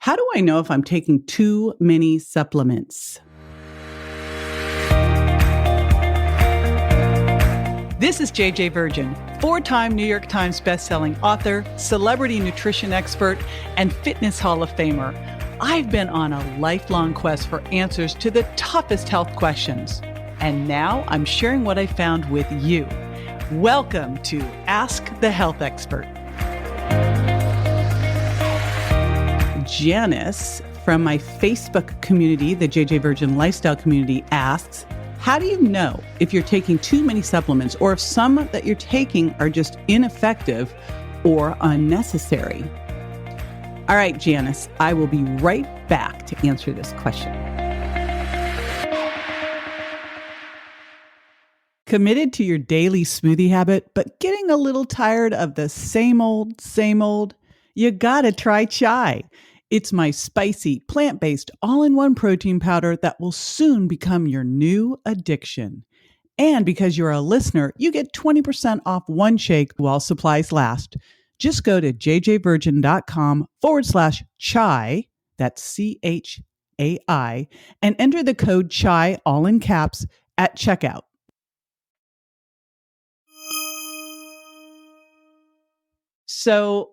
How do I know if I'm taking too many supplements? This is JJ Virgin, four-time New York Times bestselling author, celebrity nutrition expert, and fitness Hall of Famer. I've been on a lifelong quest for answers to the toughest health questions. And now I'm sharing what I found with you. Welcome to Ask the Health Expert. Janice from my Facebook community, the JJ Virgin Lifestyle community, asks, how do you know if you're taking too many supplements or if some that you're taking are just ineffective or unnecessary? All right, Janice, I will be right back to answer this question. Committed to your daily smoothie habit, but getting a little tired of the same old, you gotta try chai. It's my spicy, plant-based, all-in-one protein powder that will soon become your new addiction. And because you're a listener, you get 20% off one shake while supplies last. Just go to jjvirgin.com/chai, that's CHAI, and enter the code CHAI, all in caps, at checkout. So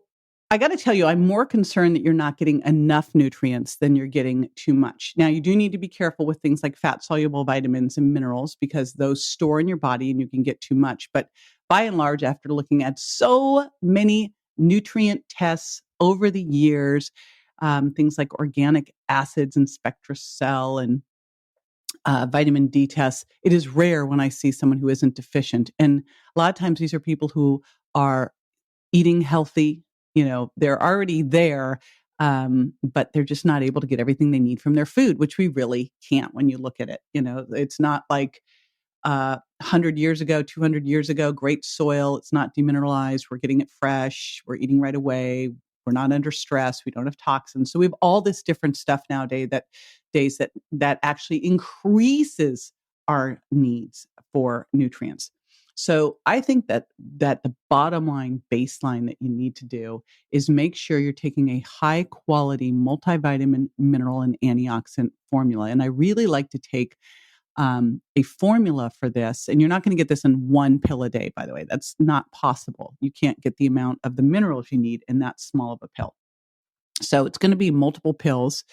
I got to tell you, I'm more concerned that you're not getting enough nutrients than you're getting too much. Now, you do need to be careful with things like fat-soluble vitamins and minerals because those store in your body and you can get too much. But by and large, after looking at so many nutrient tests over the years, things like organic acids and SpectraCell and vitamin D tests, it is rare when I see someone who isn't deficient. And a lot of times these are people who are eating healthy, they're already there, but they're just not able to get everything they need from their food, which we really can't when you look at it. It's not like 100 years ago, 200 years ago, great soil. It's not demineralized. We're getting it fresh. We're eating right away. We're not under stress. We don't have toxins. So we have all this different stuff nowadays that actually increases our needs for nutrients. So I think that the bottom line baseline that you need to do is make sure you're taking a high quality multivitamin, mineral, and antioxidant formula. And I really like to take a formula for this. And you're not going to get this in one pill a day, by the way. That's not possible. You can't get the amount of the minerals you need in that small of a pill. So it's going to be multiple pills.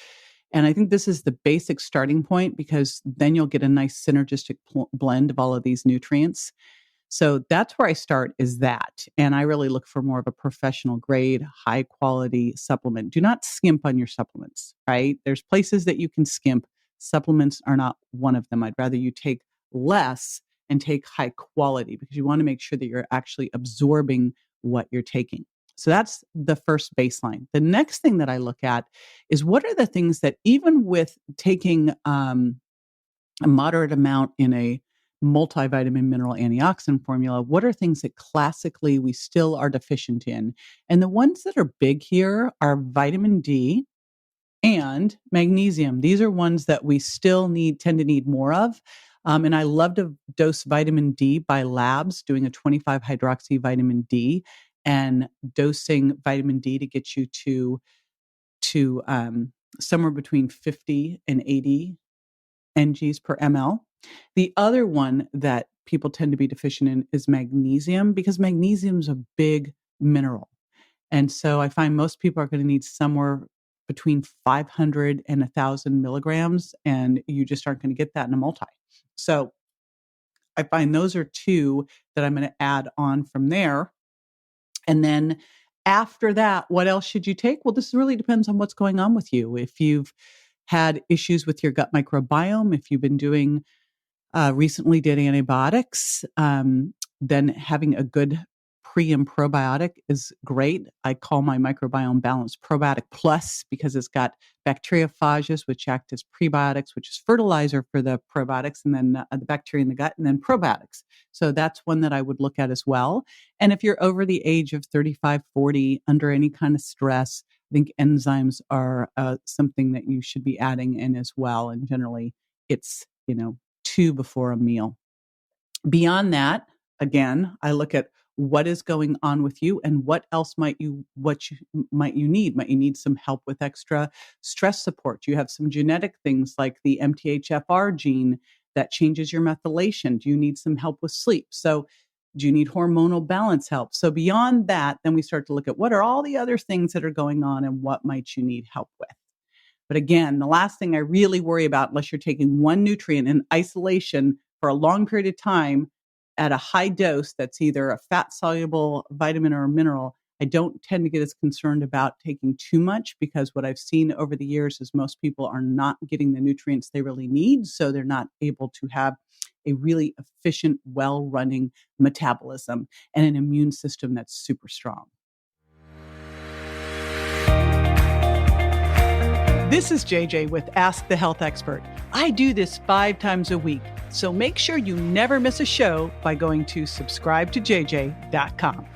And I think this is the basic starting point because then you'll get a nice synergistic blend of all of these nutrients. So that's where I start is that. And I really look for more of a professional grade, high quality supplement. Do not skimp on your supplements, right? There's places that you can skimp. Supplements are not one of them. I'd rather you take less and take high quality because you want to make sure that you're actually absorbing what you're taking. So that's the first baseline. The next thing that I look at is what are the things that even with taking a moderate amount in a multivitamin mineral antioxidant formula, what are things that classically we still are deficient in? And the ones that are big here are vitamin D and magnesium. These are ones that we still tend to need more of. And I love to dose vitamin D by labs, doing a 25 hydroxy vitamin D and dosing vitamin D to get you to somewhere between 50 and 80 NGs per ml. The other one that people tend to be deficient in is magnesium because magnesium is a big mineral. And so I find most people are going to need somewhere between 500 and 1,000 milligrams, and you just aren't going to get that in a multi. So I find those are two that I'm going to add on from there. And then after that, what else should you take? Well, this really depends on what's going on with you. If you've had issues with your gut microbiome, if you've been doing recently did antibiotics, then having a good pre and probiotic is great. I call my microbiome balance probiotic plus because it's got bacteriophages, which act as prebiotics, which is fertilizer for the probiotics, and then the bacteria in the gut, and then probiotics. So that's one that I would look at as well. And if you're over the age of 35, 40, under any kind of stress, I think enzymes are something that you should be adding in as well. And generally it's, 2 before a meal. Beyond that, again, I look at what is going on with you and what else might you need. Might you need some help with extra stress support? Do you have some genetic things like the MTHFR gene that changes your methylation? Do you need some help with sleep? So do you need hormonal balance help? So beyond that, then we start to look at what are all the other things that are going on and what might you need help with. But again, the last thing I really worry about, unless you're taking one nutrient in isolation for a long period of time at a high dose that's either a fat soluble vitamin or a mineral, I don't tend to get as concerned about taking too much, because what I've seen over the years is most people are not getting the nutrients they really need. So they're not able to have a really efficient, well-running metabolism and an immune system that's super strong. This is JJ with Ask the Health Expert. I do this 5 times a week, so make sure you never miss a show by going to subscribetojj.com.